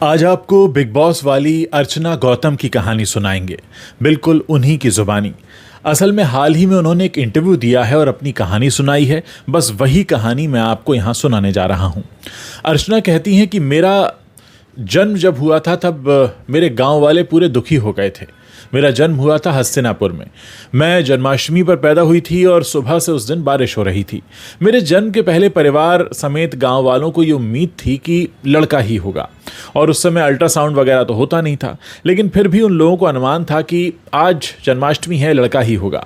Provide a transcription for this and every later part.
आज आपको big boss वाली अर्चना गौतम की कहानी सुनाएंगे, बिल्कुल उन्हीं की जुबानी। असल में हाल ही में उन्होंने एक इंटरव्यू दिया है और अपनी कहानी सुनाई है। बस वही कहानी मैं आपको यहाँ सुनाने जा रहा हूँ। अर्चना कहती हैं कि मेरा जन्म जब हुआ था तब मेरे गांव वाले पूरे दुखी हो गए थे। मेरा जन्म हुआ था हस्तिनापुर में। मैं जन्माष्टमी पर पैदा हुई थी और सुबह से उस दिन बारिश हो रही थी। मेरे जन्म के पहले परिवार समेत गांव वालों को ये उम्मीद थी कि लड़का ही होगा, और उस समय अल्ट्रासाउंड वगैरह तो होता नहीं था, लेकिन फिर भी उन लोगों को अनुमान था कि आज जन्माष्टमी है, लड़का ही होगा।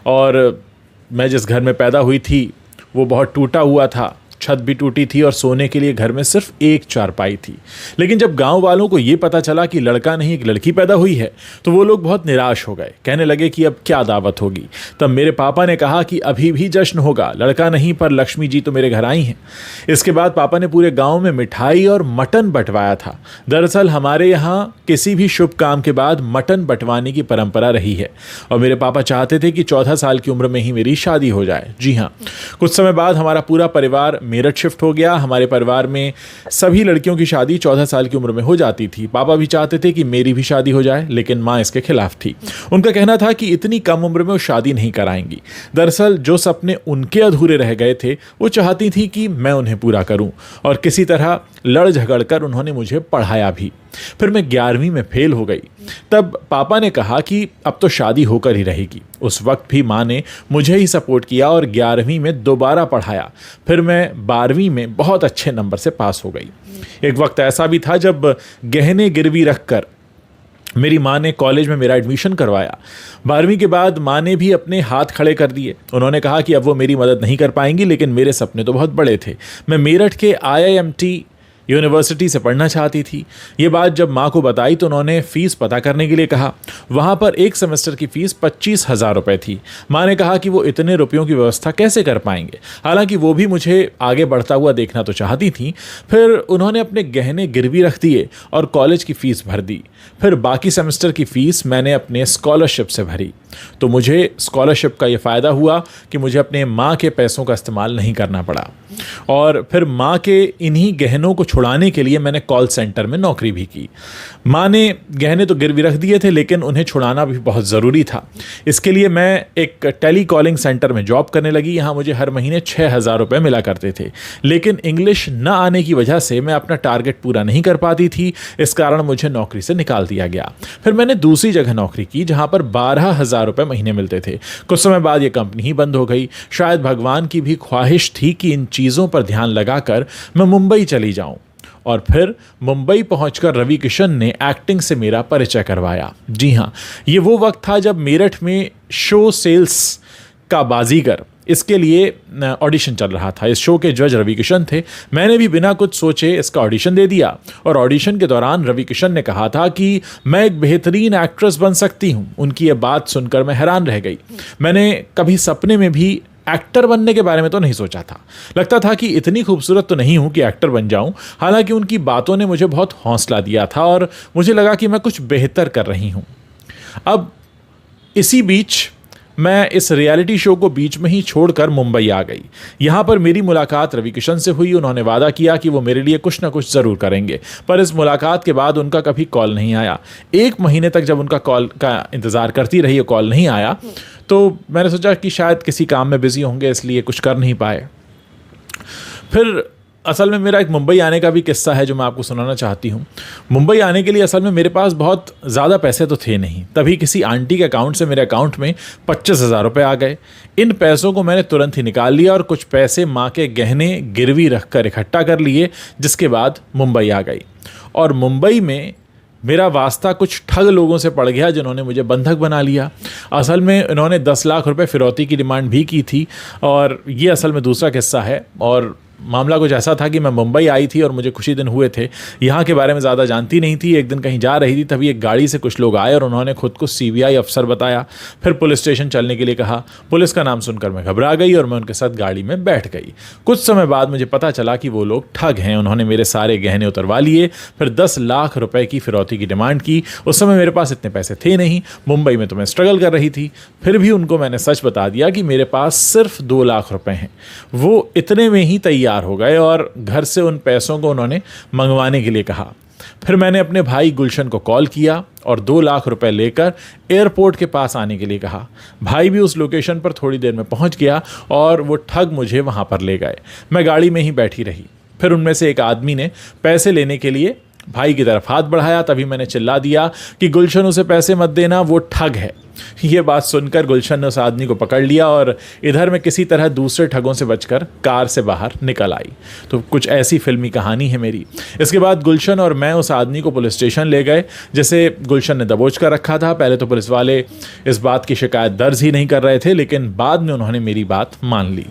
और मैं जिस घर में पैदा हुई थी वो बहुत टूटा हुआ था, छत भी टूटी थी और सोने के लिए घर में सिर्फ एक चारपाई थी। लेकिन जब गांव वालों को ये पता चला कि लड़का नहीं एक लड़की पैदा हुई है तो वो लोग बहुत निराश हो गए। कहने लगे कि अब क्या दावत होगी। तब मेरे पापा ने कहा कि अभी भी जश्न होगा, लड़का नहीं पर लक्ष्मी जी तो मेरे घर आई हैं। इसके बाद पापा ने पूरे गाँव में मिठाई और मटन बंटवाया था। दरअसल हमारे यहाँ किसी भी शुभ काम के बाद मटन बंटवाने की परंपरा रही है और मेरे पापा चाहते थे कि 14 साल की उम्र में ही मेरी शादी हो जाए। जी हाँ, कुछ समय बाद हमारा पूरा परिवार मेरठ शिफ्ट हो गया। हमारे परिवार में सभी लड़कियों की शादी 14 साल की उम्र में हो जाती थी। पापा भी चाहते थे कि मेरी भी शादी हो जाए, लेकिन माँ इसके खिलाफ थी। उनका कहना था कि इतनी कम उम्र में वो शादी नहीं कराएंगी। दरअसल जो सपने उनके अधूरे रह गए थे वो चाहती थी कि मैं उन्हें पूरा करूं, और किसी तरह लड़ झगड़ कर उन्होंने मुझे पढ़ाया भी। फिर मैं 11वीं में फेल हो गई। तब पापा ने कहा कि अब तो शादी होकर ही रहेगी। उस वक्त भी माँ ने मुझे ही सपोर्ट किया और 11वीं में दोबारा पढ़ाया। फिर मैं 12वीं में बहुत अच्छे नंबर से पास हो गई। एक वक्त ऐसा भी था जब गहने गिरवी रखकर मेरी माँ ने कॉलेज में मेरा एडमिशन करवाया। 12वीं के बाद माँ ने भी अपने हाथ खड़े कर दिए। उन्होंने कहा कि अब वो मेरी मदद नहीं कर पाएंगी, लेकिन मेरे सपने तो बहुत बड़े थे। मैं मेरठ के IIMT यूनिवर्सिटी से पढ़ना चाहती थी। ये बात जब माँ को बताई तो उन्होंने फ़ीस पता करने के लिए कहा। वहाँ पर एक सेमेस्टर की फ़ीस 25,000 रुपये थी। माँ ने कहा कि वो इतने रुपयों की व्यवस्था कैसे कर पाएंगे। हालांकि वो भी मुझे आगे बढ़ता हुआ देखना तो चाहती थी। फिर उन्होंने अपने गहने गिरवी रख दिए और कॉलेज की फ़ीस भर दी। फिर बाकी सेमेस्टर की फ़ीस मैंने अपने स्कॉलरशिप से भरी। तो मुझे स्कॉलरशिप का ये फ़ायदा हुआ कि मुझे अपने माँ के पैसों का इस्तेमाल नहीं करना पड़ा। और फिर माँ के इन्हीं गहनों को छुड़ाने के लिए मैंने कॉल सेंटर में नौकरी भी की। माँ ने गहने तो गिरवी रख दिए थे, लेकिन उन्हें छुड़ाना भी बहुत ज़रूरी था। इसके लिए मैं एक टेली कॉलिंग सेंटर में जॉब करने लगी। यहाँ मुझे हर महीने 6,000 रुपये मिला करते थे, लेकिन इंग्लिश न आने की वजह से मैं अपना टारगेट पूरा नहीं कर पाती थी। इस कारण मुझे नौकरी से निकाल दिया गया। फिर मैंने दूसरी जगह नौकरी की जहाँ पर 12,000 रुपये महीने मिलते थे। कुछ समय बाद ये कंपनी ही बंद हो गई। शायद भगवान की भी ख्वाहिश थी कि इन चीज़ों पर ध्यान लगाकर मैं मुंबई चली जाऊं। और फिर मुंबई पहुंचकर रवि किशन ने एक्टिंग से मेरा परिचय करवाया। जी हाँ, ये वो वक्त था जब मेरठ में शो सेल्स का बाजीगर, इसके लिए ऑडिशन चल रहा था। इस शो के जज रवि किशन थे। मैंने भी बिना कुछ सोचे इसका ऑडिशन दे दिया और ऑडिशन के दौरान रवि किशन ने कहा था कि मैं एक बेहतरीन एक्ट्रेस बन सकती हूँ। उनकी ये बात सुनकर मैं हैरान रह गई। मैंने कभी सपने में भी एक्टर बनने के बारे में तो नहीं सोचा था। लगता था कि इतनी खूबसूरत तो नहीं हूं कि एक्टर बन जाऊं। हालांकि उनकी बातों ने मुझे बहुत हौसला दिया था और मुझे लगा कि मैं कुछ बेहतर कर रही हूं। अब इसी बीच मैं इस रियलिटी शो को बीच में ही छोड़कर मुंबई आ गई। यहाँ पर मेरी मुलाकात रवि किशन से हुई। उन्होंने वादा किया कि वो मेरे लिए कुछ ना कुछ ज़रूर करेंगे, पर इस मुलाकात के बाद उनका कभी कॉल नहीं आया। 1 महीने तक जब उनका कॉल का इंतज़ार करती रही, कॉल नहीं आया, तो मैंने सोचा कि शायद किसी काम में बिजी होंगे, इसलिए कुछ कर नहीं पाए। फिर असल में मेरा एक मुंबई आने का भी किस्सा है जो मैं आपको सुनाना चाहती हूँ। मुंबई आने के लिए असल में मेरे पास बहुत ज़्यादा पैसे तो थे नहीं। तभी किसी आंटी के अकाउंट से मेरे अकाउंट में 25,000 रुपये आ गए। इन पैसों को मैंने तुरंत ही निकाल लिया और कुछ पैसे माँ के गहने गिरवी रख कर इकट्ठा कर लिए, जिसके बाद मुंबई आ गई। और मुंबई में मेरा वास्ता कुछ ठग लोगों से पड़ गया जिन्होंने मुझे बंधक बना लिया। असल में इन्होंने 10 लाख रुपए फिरौती की डिमांड भी की थी, और ये असल में दूसरा किस्सा है। और मामला कुछ ऐसा था कि मैं मुंबई आई थी और मुझे कुछ ही दिन हुए थे। यहाँ के बारे में ज़्यादा जानती नहीं थी। एक दिन कहीं जा रही थी, तभी एक गाड़ी से कुछ लोग आए और उन्होंने खुद को CBI अफसर बताया। फिर पुलिस स्टेशन चलने के लिए कहा। पुलिस का नाम सुनकर मैं घबरा गई और मैं उनके साथ गाड़ी में बैठ गई। कुछ समय बाद मुझे पता चला कि वो लोग ठग हैं। उन्होंने मेरे सारे गहने उतरवा लिए। फिर 10 लाख रुपए की फिरौती की डिमांड की। उस समय मेरे पास इतने पैसे थे नहीं। मुंबई में तो मैं स्ट्रगल कर रही थी। फिर भी उनको मैंने सच बता दिया कि मेरे पास सिर्फ 2 लाख रुपए हैं। वो इतने में ही तैयार हो गए और घर से उन पैसों को उन्होंने मंगवाने के लिए कहा। फिर मैंने अपने भाई गुलशन को कॉल किया और 2 लाख रुपए लेकर एयरपोर्ट के पास आने के लिए कहा। भाई भी उस लोकेशन पर थोड़ी देर में पहुंच गया और वो ठग मुझे वहां पर ले गए। मैं गाड़ी में ही बैठी रही। फिर उनमें से एक आदमी ने पैसे लेने के लिए भाई की तरफ हाथ बढ़ाया। तभी मैंने चिल्ला दिया कि गुलशन उसे पैसे मत देना, वो ठग है। ये बात सुनकर गुलशन ने उस आदमी को पकड़ लिया और इधर मैं किसी तरह दूसरे ठगों से बचकर कार से बाहर निकल आई। तो कुछ ऐसी फिल्मी कहानी है मेरी। इसके बाद गुलशन और मैं उस आदमी को पुलिस स्टेशन ले गए, जिसे गुलशन ने दबोच कर रखा था। पहले तो पुलिस वाले इस बात की शिकायत दर्ज ही नहीं कर रहे थे, लेकिन बाद में उन्होंने मेरी बात मान ली।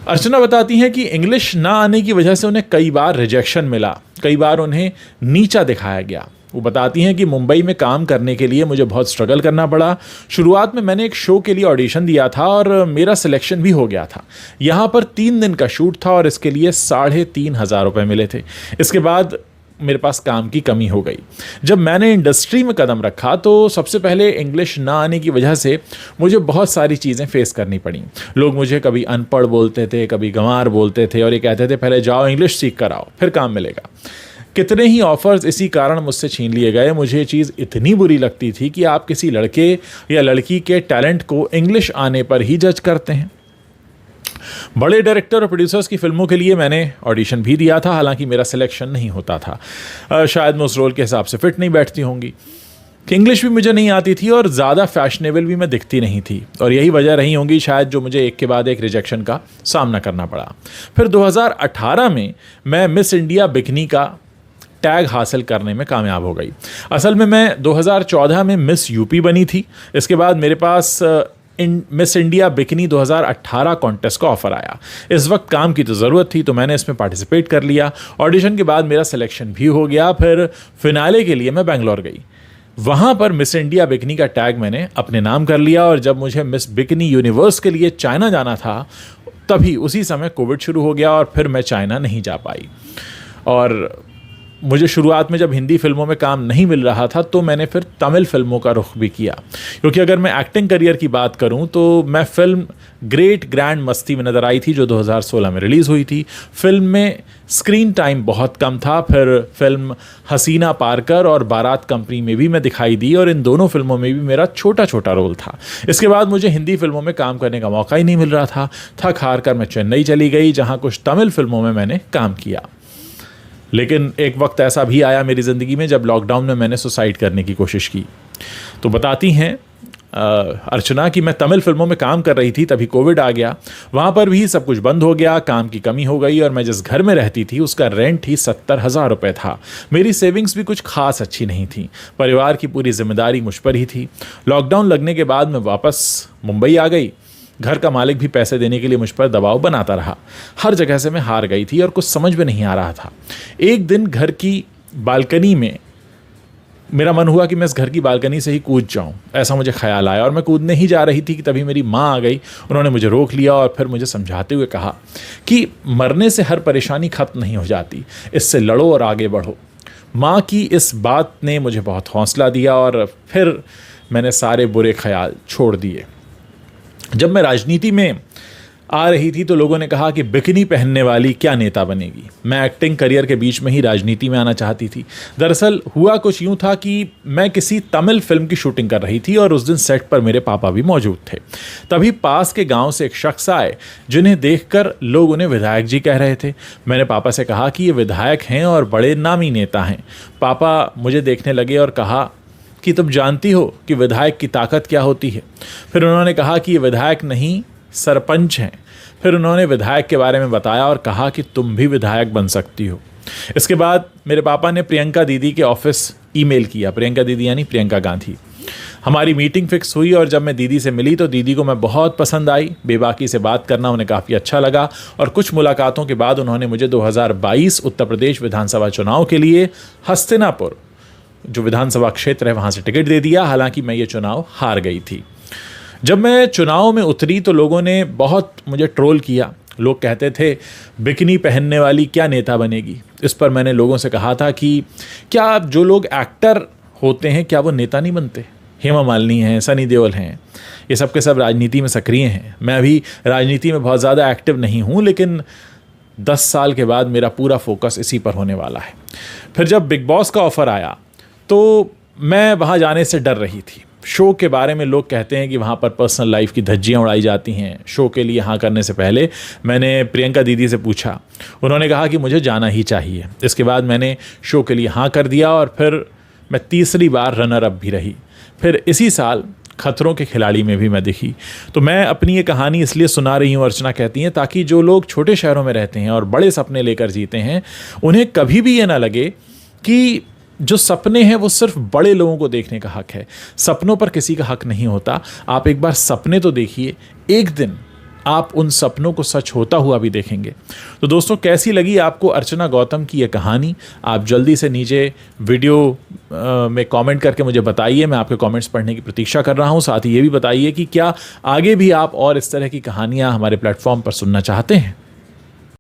अर्चना बताती हैं कि इंग्लिश ना आने की वजह से उन्हें कई बार रिजेक्शन मिला, कई बार उन्हें नीचा दिखाया गया। वो बताती हैं कि मुंबई में काम करने के लिए मुझे बहुत स्ट्रगल करना पड़ा। शुरुआत में मैंने एक शो के लिए ऑडिशन दिया था और मेरा सिलेक्शन भी हो गया था। यहाँ पर 3 दिन का शूट था और इसके लिए 3,500 रुपये मिले थे। इसके बाद मेरे पास काम की कमी हो गई। जब मैंने इंडस्ट्री में कदम रखा तो सबसे पहले इंग्लिश ना आने की वजह से मुझे बहुत सारी चीज़ें फेस करनी पड़ी। लोग मुझे कभी अनपढ़ बोलते थे, कभी गंवार बोलते थे और ये कहते थे पहले जाओ इंग्लिश सीख कर आओ, फिर काम मिलेगा। कितने ही ऑफर्स इसी कारण मुझसे छीन लिए गए। मुझे ये चीज़ इतनी बुरी लगती थी कि आप किसी लड़के या लड़की के टैलेंट को इंग्लिश आने पर ही जज करते हैं। बड़े डायरेक्टर और प्रोड्यूसर्स की फिल्मों के लिए मैंने ऑडिशन भी दिया था, हालांकि मेरा सिलेक्शन नहीं होता था। शायद मैं उस रोल के हिसाब से फिट नहीं बैठती होंगी। इंग्लिश भी मुझे नहीं आती थी और ज़्यादा फैशनेबल भी मैं दिखती नहीं थी, और यही वजह रही होंगी शायद जो मुझे एक के बाद एक रिजेक्शन का सामना करना पड़ा। फिर 2018 में मैं मिस इंडिया बिकनी का टैग हासिल करने में कामयाब हो गई। असल में मैं 2014 में मिस यूपी बनी थी। इसके बाद मेरे पास मिस इंडिया बिकनी 2018 कॉन्टेस्ट का ऑफर आया। इस वक्त काम की तो ज़रूरत थी, तो मैंने इसमें पार्टिसिपेट कर लिया। ऑडिशन के बाद मेरा सिलेक्शन भी हो गया। फिर फिनाले के लिए मैं बेंगलोर गई। वहाँ पर मिस इंडिया बिकनी का टैग मैंने अपने नाम कर लिया, और जब मुझे मिस बिकनी यूनिवर्स के लिए चाइना जाना था तभी उसी समय कोविड शुरू हो गया और फिर मैं चाइना नहीं जा पाई। और मुझे शुरुआत में जब हिंदी फिल्मों में काम नहीं मिल रहा था तो मैंने फिर तमिल फिल्मों का रुख भी किया, क्योंकि अगर मैं एक्टिंग करियर की बात करूं तो मैं फिल्म ग्रेट ग्रैंड मस्ती में नज़र आई थी जो 2016 में रिलीज़ हुई थी। फिल्म में स्क्रीन टाइम बहुत कम था। फिर फिल्म हसीना पारकर और बारात कंपनी में भी मैं दिखाई दी, और इन दोनों फिल्मों में भी मेरा छोटा छोटा रोल था। इसके बाद मुझे हिंदी फिल्मों में काम करने का मौका ही नहीं मिल रहा था। थक हार कर मैं चेन्नई चली गई, जहाँ कुछ तमिल फिल्मों में मैंने काम किया। लेकिन एक वक्त ऐसा भी आया मेरी ज़िंदगी में जब लॉकडाउन में मैंने सुसाइड करने की कोशिश की। तो बताती हैं अर्चना कि मैं तमिल फिल्मों में काम कर रही थी, तभी कोविड आ गया। वहाँ पर भी सब कुछ बंद हो गया, काम की कमी हो गई, और मैं जिस घर में रहती थी उसका रेंट ही 70,000 रुपये था। मेरी सेविंग्स भी कुछ खास अच्छी नहीं थी। परिवार की पूरी जिम्मेदारी मुझ पर ही थी। लॉकडाउन लगने के बाद मैं वापस मुंबई आ गई। घर का मालिक भी पैसे देने के लिए मुझ पर दबाव बनाता रहा। हर जगह से मैं हार गई थी और कुछ समझ में नहीं आ रहा था। एक दिन घर की बालकनी में मेरा मन हुआ कि मैं इस घर की बालकनी से ही कूद जाऊं। ऐसा मुझे ख्याल आया और मैं कूदने ही जा रही थी कि तभी मेरी माँ आ गई। उन्होंने मुझे रोक लिया और फिर मुझे समझाते हुए कहा कि मरने से हर परेशानी खत्म नहीं हो जाती, इससे लड़ो और आगे बढ़ो। माँ की इस बात ने मुझे बहुत हौसला दिया और फिर मैंने सारे बुरे ख्याल छोड़ दिए। जब मैं राजनीति में आ रही थी तो लोगों ने कहा कि बिकनी पहनने वाली क्या नेता बनेगी। मैं एक्टिंग करियर के बीच में ही राजनीति में आना चाहती थी। दरअसल हुआ कुछ यूं था कि मैं किसी तमिल फिल्म की शूटिंग कर रही थी और उस दिन सेट पर मेरे पापा भी मौजूद थे। तभी पास के गांव से एक शख्स आए जिन्हें देखकर लोग उन्हें विधायक जी कह रहे थे। मैंने पापा से कहा कि ये विधायक हैं और बड़े नामी नेता हैं। पापा मुझे देखने लगे और कहा कि तुम जानती हो कि विधायक की ताकत क्या होती है। फिर उन्होंने कहा कि ये विधायक नहीं सरपंच हैं। फिर उन्होंने विधायक के बारे में बताया और कहा कि तुम भी विधायक बन सकती हो। इसके बाद मेरे पापा ने प्रियंका दीदी के ऑफिस ईमेल किया। प्रियंका दीदी यानी प्रियंका गांधी। हमारी मीटिंग फिक्स हुई और जब मैं दीदी से मिली तो दीदी को मैं बहुत पसंद आई। बेबाकी से बात करना उन्हें काफ़ी अच्छा लगा और कुछ मुलाकातों के बाद उन्होंने मुझे 2022 उत्तर प्रदेश विधानसभा चुनाव के लिए हस्तिनापुर जो विधानसभा क्षेत्र है वहाँ से टिकट दे दिया। हालांकि मैं ये चुनाव हार गई थी। जब मैं चुनाव में उतरी तो लोगों ने बहुत मुझे ट्रोल किया। लोग कहते थे बिकनी पहनने वाली क्या नेता बनेगी। इस पर मैंने लोगों से कहा था कि क्या जो लोग एक्टर होते हैं क्या वो नेता नहीं बनते। हेमा मालिनी हैं, सनी देओल हैं, ये सब के सब राजनीति में सक्रिय हैं। मैं अभी राजनीति में बहुत ज़्यादा एक्टिव नहीं हूँ, लेकिन 10 साल के बाद मेरा पूरा फोकस इसी पर होने वाला है। फिर जब बिग बॉस का ऑफ़र आया तो मैं वहाँ जाने से डर रही थी। शो के बारे में लोग कहते हैं कि वहाँ पर पर्सनल लाइफ की धज्जियाँ उड़ाई जाती हैं। शो के लिए हाँ करने से पहले मैंने प्रियंका दीदी से पूछा, उन्होंने कहा कि मुझे जाना ही चाहिए। इसके बाद मैंने शो के लिए हाँ कर दिया और फिर मैं तीसरी बार रनर अप भी रही। फिर इसी साल खतरों के खिलाड़ी में भी मैं दिखी। तो मैं अपनी ये कहानी इसलिए सुना रही हूँ, अर्चना कहती हैं, ताकि जो लोग छोटे शहरों में रहते हैं और बड़े सपने लेकर जीते हैं, उन्हें कभी भी ये ना लगे कि जो सपने हैं वो सिर्फ बड़े लोगों को देखने का हक है। सपनों पर किसी का हक नहीं होता। आप एक बार सपने तो देखिए, एक दिन आप उन सपनों को सच होता हुआ भी देखेंगे। तो दोस्तों, कैसी लगी आपको अर्चना गौतम की ये कहानी? आप जल्दी से नीचे वीडियो में कमेंट करके मुझे बताइए। मैं आपके कमेंट्स पढ़ने की प्रतीक्षा कर रहा हूँ। साथ ही ये भी बताइए कि क्या आगे भी आप और इस तरह की कहानियाँ हमारे प्लेटफॉर्म पर सुनना चाहते हैं।